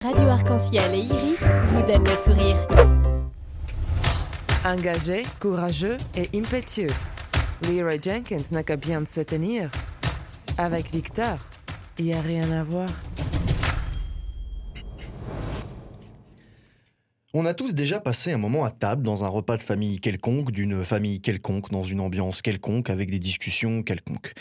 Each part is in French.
Radio Arc-en-Ciel et Iris vous donnent le sourire. Engagé, courageux et impétueux, Leroy Jenkins n'a qu'à bien se tenir. Avec Victor, il n'y a rien à voir. On a tous déjà passé un moment à table dans un repas de famille quelconque, d'une famille quelconque, dans une ambiance quelconque, avec des discussions quelconques.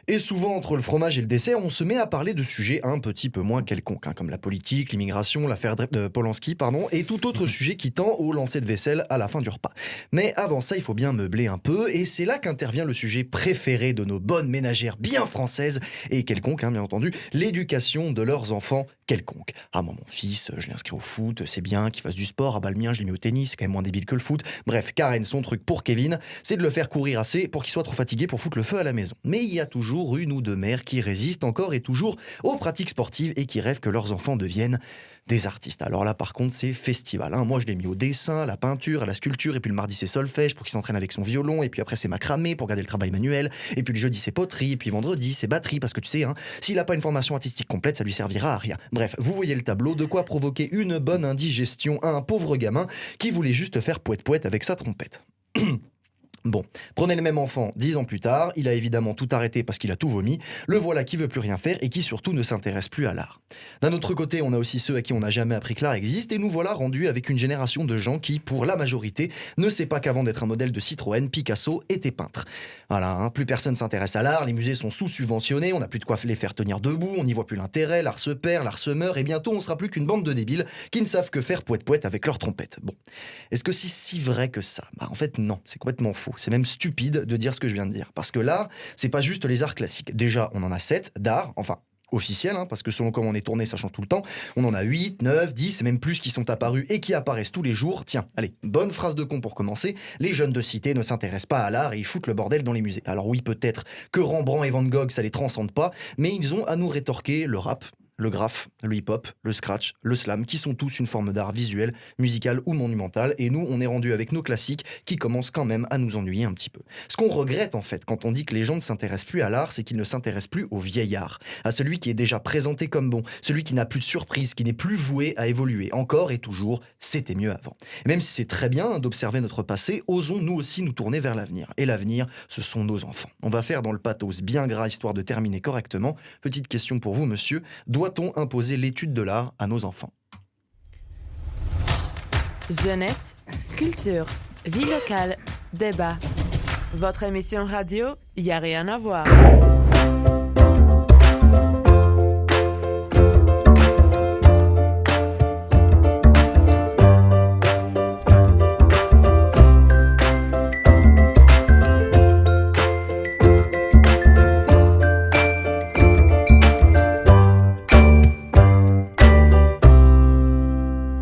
Et souvent, entre le fromage et le dessert, on se met à parler de sujets un petit peu moins quelconques, comme la politique, l'immigration, l'affaire Polanski, et tout autre sujet qui tend au lancer de vaisselle à la fin du repas. Mais avant ça, il faut bien meubler un peu, et c'est là qu'intervient le sujet préféré de nos bonnes ménagères bien françaises, et quelconques, bien entendu, l'éducation de leurs enfants quelconques. Ah, moi, mon fils, je l'ai inscrit au foot, c'est bien qu'il fasse du sport. Ah bah le mien, je l'ai mis au tennis, c'est quand même moins débile que le foot. Bref, Karen, son truc pour Kevin, c'est de le faire courir assez pour qu'il soit trop fatigué pour foutre le feu à la maison. Mais il y a toujours une ou deux mères qui résistent encore et toujours aux pratiques sportives et qui rêvent que leurs enfants deviennent des artistes. Alors là, par contre, c'est festival. Moi, je l'ai mis au dessin, à la peinture, à la sculpture, et puis le mardi, c'est solfège pour qu'il s'entraîne avec son violon, et puis après, c'est macramé pour garder le travail manuel, et puis le jeudi, c'est poterie, et puis vendredi, c'est batterie, parce que tu sais, s'il n'a pas une formation artistique complète, ça lui servira à rien. Bref, vous voyez le tableau, de quoi provoquer une bonne indigestion à un pauvre gamin qui voulait juste faire poète-poète avec sa trompette. Bon, prenez le même enfant 10 ans plus tard, il a évidemment tout arrêté parce qu'il a tout vomi, le voilà qui veut plus rien faire et qui surtout ne s'intéresse plus à l'art. D'un autre côté, on a aussi ceux à qui on n'a jamais appris que l'art existe et nous voilà rendus avec une génération de gens qui, pour la majorité, ne sait pas qu'avant d'être un modèle de Citroën, Picasso était peintre. Voilà, plus personne s'intéresse à l'art, les musées sont sous-subventionnés, on n'a plus de quoi les faire tenir debout, on n'y voit plus l'intérêt, l'art se perd, l'art se meurt et bientôt on sera plus qu'une bande de débiles qui ne savent que faire poète-poète avec leur trompette. Bon, est-ce que c'est si vrai que ça ? En fait non, c'est complètement faux. C'est même stupide de dire ce que je viens de dire. Parce que l'art, c'est pas juste les arts classiques. Déjà, on en a 7 d'art, officiels, parce que selon comment on est tourné, ça change tout le temps. On en a 8, 9, 10 et même plus qui sont apparus et qui apparaissent tous les jours. Tiens, allez, bonne phrase de con pour commencer. Les jeunes de cité ne s'intéressent pas à l'art et ils foutent le bordel dans les musées. Alors oui, peut-être que Rembrandt et Van Gogh, ça les transcende pas, mais ils ont à nous rétorquer le rap, le graphe, le hip-hop, le scratch, le slam, qui sont tous une forme d'art visuel, musical ou monumental, et nous, on est rendu avec nos classiques qui commencent quand même à nous ennuyer un petit peu. Ce qu'on regrette en fait, quand on dit que les gens ne s'intéressent plus à l'art, c'est qu'ils ne s'intéressent plus au vieil art, à celui qui est déjà présenté comme bon, celui qui n'a plus de surprise, qui n'est plus voué à évoluer, encore et toujours, c'était mieux avant. Et même si c'est très bien d'observer notre passé, osons nous aussi nous tourner vers l'avenir. Et l'avenir, ce sont nos enfants. On va faire dans le pathos bien gras, histoire de terminer correctement. Petite question pour vous, monsieur. Doit-on imposer l'étude de l'art à nos enfants ? Jeunesse, culture, vie locale, débat. Votre émission radio, y a rien à voir.